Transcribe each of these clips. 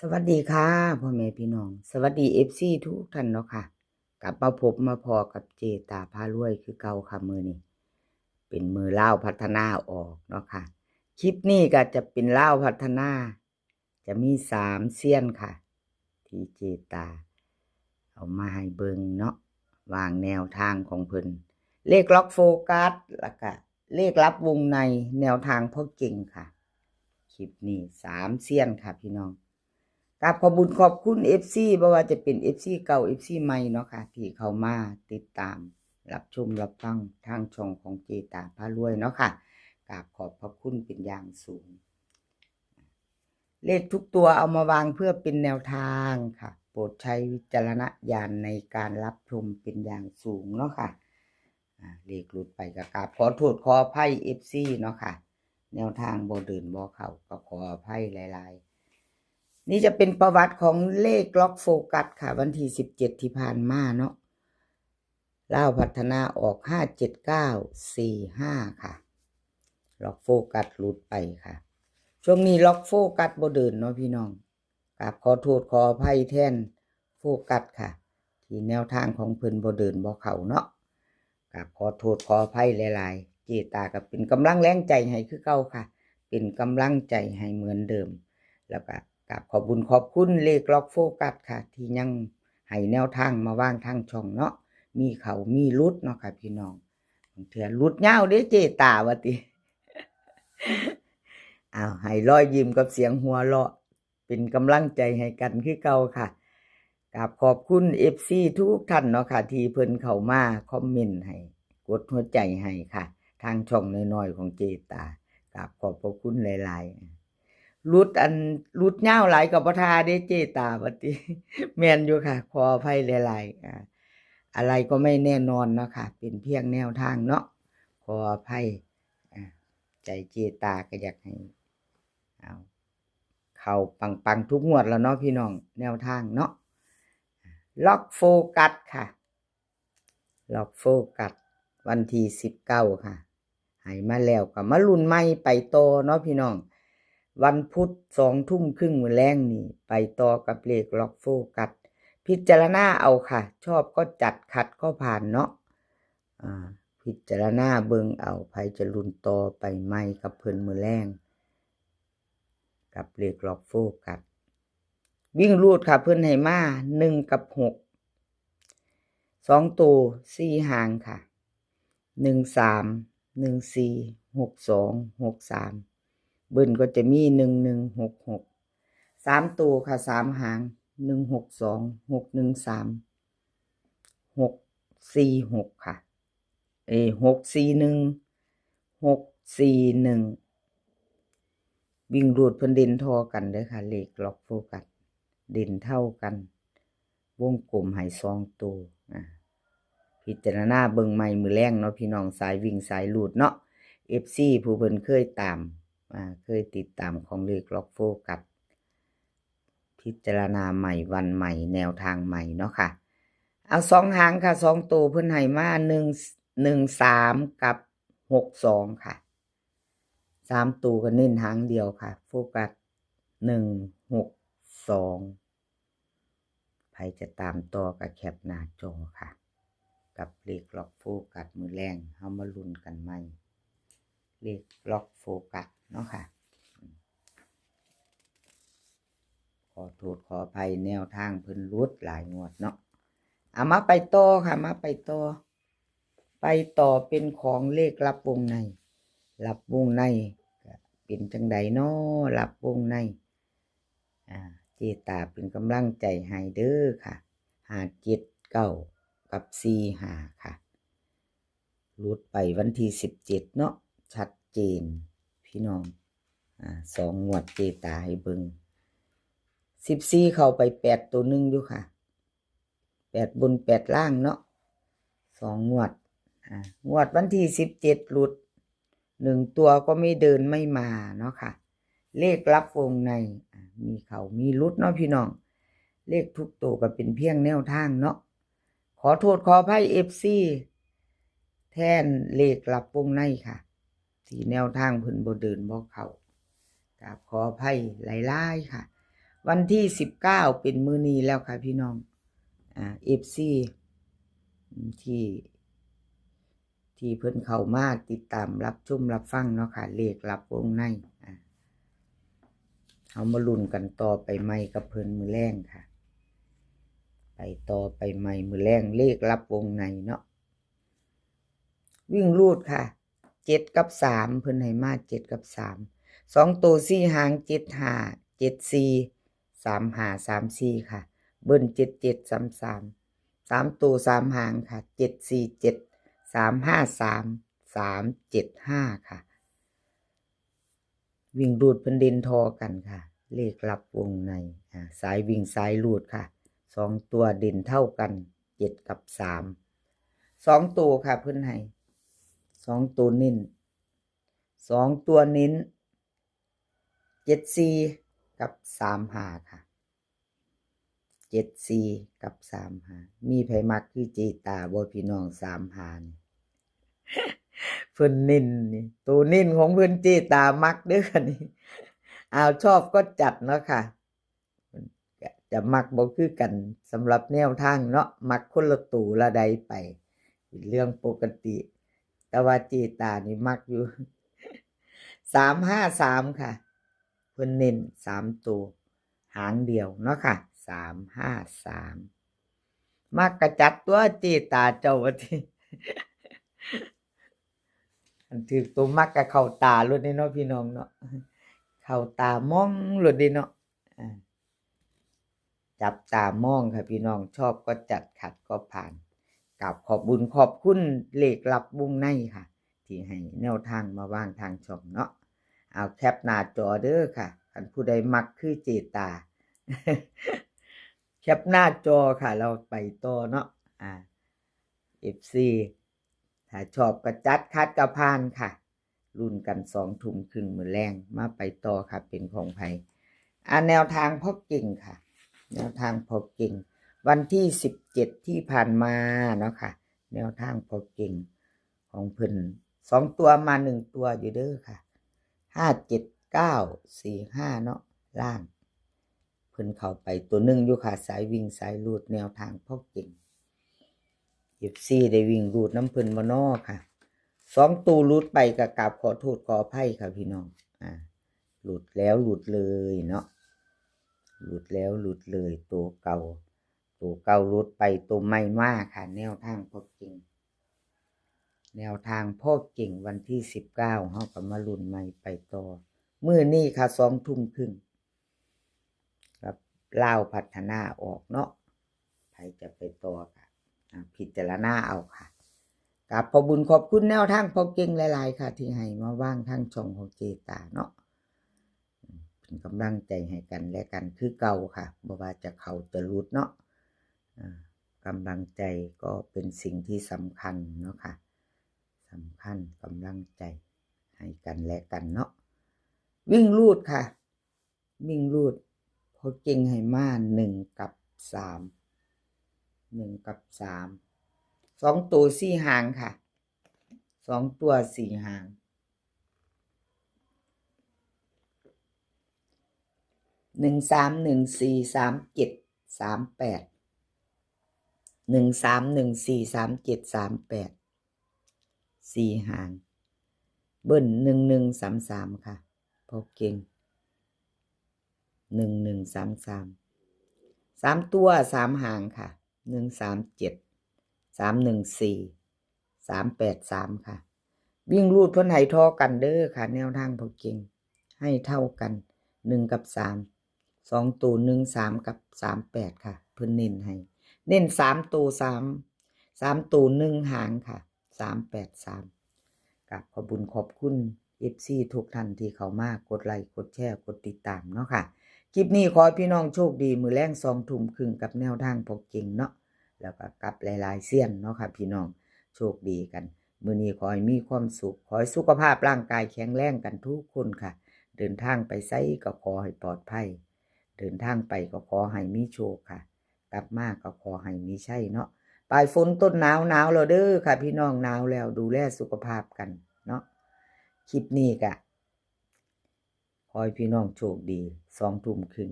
สวัสดีค่ะพ่อแม่พี่น้องสวัสดีFCทุกท่านเนาะค่ะกลับมาพบมาพอกับเจตาพารวยคือเก่าค่ะมือนี้เป็นมือเล่าวพัฒนาออกเนาะค่ะคลิปนี้ก็จะเป็นเล่าวพัฒนาจะมี3เซียนค่ะที่เจตาเอามาให้เบิ่งเนาะวางแนวทางของเพิ่นเลขล็อกโฟกัสแล้วก็เลขลับวงในแนวทางพ่อเก่งค่ะคลิปนี้3เซียนค่ะพี่น้องกับขอบคุญขอบคุณ FC บ่ว่าจะเป็น FC เก่า FC ใหม่เนาะค่ะที่เข้ามาติดตามรับชมรับฟังทางช่องของเจตาพารวยเนาะค่ะกราบขอบพระคุณเป็นอย่างสูงเลขทุกตัวเอามาวางเพื่อเป็นแนวทางค่ะโปรดใช้วิจารณญาณในการรับชมเป็นอย่างสูงเนาะค่ะเลขหลุดไปก็กราบขอโทษขออภัย FC เนาะค่ะแนวทางบ่เดินบ่เข้าก็ขออภัยหลายๆนี่จะเป็นประวัติของเลขล็อกโฟกัสค่ะวันที่17ที่ผ่านมาเนาะลาวพัฒนาออก57945ค่ะล็อกโฟกัสหลุดไปค่ะช่วงนี้ล็อกโฟกัสบ่เดินเนาะพี่น้องกราบขอโทษขออภัยแทนโฟกัสค่ะที่แนวทางของเพิ่นบ่เดินบ่เข้าเนาะกราบขอโทษขออภัยหลายๆเจตาก็เป็นกำลังแรงใจให้คือเก่าค่ะเป็นกำลังใจให้เหมือนเดิมแล้วก็กราบขอบคุญขอบคุณเลขล็อกโฟกัสค่ะที่ยังให้แนวทางมาวางทางช่องเนาะมีเขามีรุดเนาะค่ะพี่น้องบางเทื่อรุดยาวเด้เจตาว่าติให้รอยยิ้มกับเสียงหัวเราะเป็นกำลังใจให้กันคือเก่าค่ะกราบขอบคุณ FC ทุกท่านเนาะค่ะที่เพิ่นเข้ามาคอมเมนต์ให้กดหัวใจให้ค่ะทางช่องน้อยๆของเจตากราบขอบพระคุณหลายๆรุดยาวหลายก็บ่ทาเด้เจตาว่าติแม่นอยู่ค่ะขออภัยหลายๆอะไรก็ไม่แน่นอนเนาะค่ะเป็นเพียงแนวทางเนาะขออภัยใจเจตาก็อยากให้เข้าปังๆทุกงวดแล้วเนาะพี่น้องแนวทางเนาะล็อกโฟกัสค่ะล็อกโฟกัสวันที่19ค่ะให้มาแล้วก็มาลุ้นใหม่ไปต่อเนาะพี่น้องวันพุธ20:30มื้อแลงนี่ไปต่อกับเลขล็อกโฟกัสพิจารณาเอาค่ะชอบก็จัดขัดก็ผ่านเนาะพิจารณาเบิ่งเอาไผจะลุ้นต่อไปใหม่กับเพิ่นมื้อแลงกับเลขล็อกโฟกัสวิ่งรูดค่ะเพิ่นให้มา1กับ6 2ตัว4หางค่ะ13 14 62 63เบิ้ลก็จะมี1166 3ตัวค่ะ3หาง162 613 646ค่ะ641 641วิ่งรูดเพิ่นเด่นทอกันเด้อค่ะเลขล็อกโฟกัสเด่นเท่ากันวงกลมให้2ตัวพิจารณาเบิ่งใหม่มื้อแลงเนาะพี่น้องสายวิ่งสายรูดเนาะ FC ผู้เพิ่นเคยตามเคยติดตามของเลขล็อกโฟกัสพิจารณาใหม่วันใหม่แนวทางใหม่เนาะค่ะเอา2หางค่ะ2ตัวเพิ่นให้มา113กับ62ค่ะ3ตัวก็เน้นหางเดียวค่ะโฟกัส162ใครจะตามต่อก็แคปหน้าจอค่ะกับเลขล็อกโฟกัสมื้อแรงเฮามาลุ้นกันใหม่เลขล็อกโฟกัสเนาะค่ะขอโทษขออภัยแนวทางเพิ่นรุดหลายงวดเนาะมาไปต่อค่ะมาไปต่อเป็นของเลขลับวงในลับวงในก็เป็นจังใดเนาะลับวงในเจตาเป็นกำลังใจให้เด้อค่ะ579กับ45ค่ะรุดไปวันที่17เนาะชัดเจนพี่น้อง2งวดเจตาให้เบิ่ง14เข้าไป8ตัวนึงอยู่ค่ะ8บน8ล่างเนาะ2งวดงวดวันที่17หลุด1ตัวก็ไม่เดินไม่มาเนาะค่ะเลขลับวงในมีเขามีรุดเนาะพี่น้องเลขทุกตัวก็เป็นเพียงแนวทางเนาะขอโทษขออภัย FC แทนเลขลับวงในค่ะที่แนวทางเพิ่นบ่เดินบ่เข้ากราบขออภัยหลายๆค่ะ วันที่19เป็นมื้อนี้แล้วค่ะพี่น้องFC ที่เพิ่นเข้ามาติดตามรับชมรับฟังเนาะค่ะเลขลับวงในเอามาลุ้นกันต่อไปใหม่กับเพิ่นมื้อแรงค่ะไปต่อไปใหม่มื้อแรงเลขลับวงในเนาะวิ่งรูดค่ะ7กับ3เพิ่นให้มา7กับ3 2ตัว4หาง75 74 35 34ค่ะเบิ้ล77 33 3ตัว3หางค่ะ747 353 375ค่ะวิ่งรูดเพิ่นเด่นทอกันค่ะเลขลับวงในสายวิ่งสายรูดค่ะ2ตัวเด่นเท่ากัน7กับ3 2ตัวค่ะเพิ่นให้2ตัวเน้น2ตัวเน้น74กับ35ค่ะ74กับ35มีไผมักคือเจตาบ่พี่น้อง35นี่ เพิ่นเน้นนี่ตัวเน้นของเพิ่นเจตามักเด้อค่ะนี่ชอบก็จัดเนาะค่ะจะมักบ่คือกันสำหรับแนวทางเนาะมักคนละตูละใดไปเป็นเรื่องปกติแต่ว่าเจตานี่มักอยู่353ค่ะเพิ่นเน้น3ตัวหางเดียวเนาะค่ะ353มักกระจัดตัวเจตาเจ้าว่าติ อันถือตัวมักกับเข้าตาโลดเนาะพี่น้องเนาะเข้าตามองโลดเนาะจับตามองค่ะพี่น้องชอบก็จัดขัดก็ผ่านกับขอบบุญขอบคุณเลขลับวงในค่ะที่ให้แนวทางมาวางทางช่องเนาะเอาแคปหน้าจอเด้อค่ะคันผู้ใดมักคือเจตา แคปหน้าจอค่ะเราไปต่อเนาะFC ถ้าชอบก็จัดคัดกระพานค่ะรุ่นกัน2 ทุ่มครึ่งมื้อแรงมาไปต่อค่ะเป็นของไผแนวทางพ่อเก่งค่ะแนวทางพ่อเก่งวันที่17ที่ผ่านมาเนาะค่ะแนวทางพ่อเก่งของเพิ่น2ตัวมา1ตัวอยู่เด้อค่ะ57945เนาะล่างเพิ่นเข้าไปตัวนึงอยู่ค่ะสายวิ่งสายรูดแนวทางพ่อเก่งFC ได้วิ่งรูดน้ำเพิ่นบ่น้อค่ะ2ตัวรูดไปก็กราบขอโทษขออภัยค่ะพี่น้องหลุดแล้วหลุดเลยเนาะหลุดแล้วหลุดเลยตัวเก่าหลุดไปตัวใหม่มาค่ะแนวทางพ่อเก่งแนวทางพ่อเก่งวันที่19เฮาก็มาลุ้นใหม่ไปต่อมื้อนี้ค่ะ2 ทุ่มครึ่งครับลาวพัฒนาออกเนาะใครจะไปต่อค่ะพิจารณาเอาค่ะกับขอบบุญขอบคุณแนวทางพ่อเก่งหลายๆค่ะที่ให้มาว่างทางช่องของเจตาเนาะเป็นกำลังใจให้กันและกันคือเก่าค่ะบ่ว่าจะเข้าจะหลุดเนาะกำลังใจก็เป็นสิ่งที่สำคัญเนาะค่ะสำคัญกำลังใจให้กันและกันเนาะวิ่งรูดค่ะวิ่งรูดพ่อเก่งให้มา1กับ3 1กับ3 2ตัว4หางค่ะ2ตัว4หาง13 14 37 38 13 14 37 38 4หางเบิ้ล11 33ค่ะพอเก่ง11 33 3ตัว3หางค่ะ137 314 383ค่ะวิ่งรูดเพิ่นให้ทอกันเด้อค่ะแนวทางพอเก่งให้เท่ากัน1กับ3 2ตัว13กับ38ค่ะเพิ่นเน้นให้เน้น3ตัว3ตัว1หางค่ะ383กับขอบคุญขอบคุณ FC ทุกท่านที่เข้ามากดไลค์กดแชร์กดติดตามเนาะค่ะคลิปนี้ขอให้พี่น้องโชคดีมื้อแลง2 ทุ่มครึ่งกับแนวทางพอเก่งเนาะแล้วก็กับหลายๆเสี้ยนเนาะค่ะพี่น้องโชคดีกันมื้อนี้ขอให้มีความสุขขอให้สุขภาพร่างกายแข็งแรงกันทุกคนค่ะเดินทางไปไสก็ขอให้ปลอดภัยเดินทางไปก็ขอให้มีโชคค่ะกลับมาก็ขอให้มีชัยเนาะปลายฝนต้นหนาวแล้วเด้อค่ะพี่น้องหนาวแล้วดูแลสุขภาพกันเนาะคลิปนี้ก็ขอให้พี่น้องโชคดี2 ทุ่มครึ่ง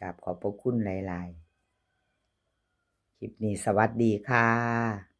กราบขอบพระคุณหลายๆคลิปนี้สวัสดีค่ะ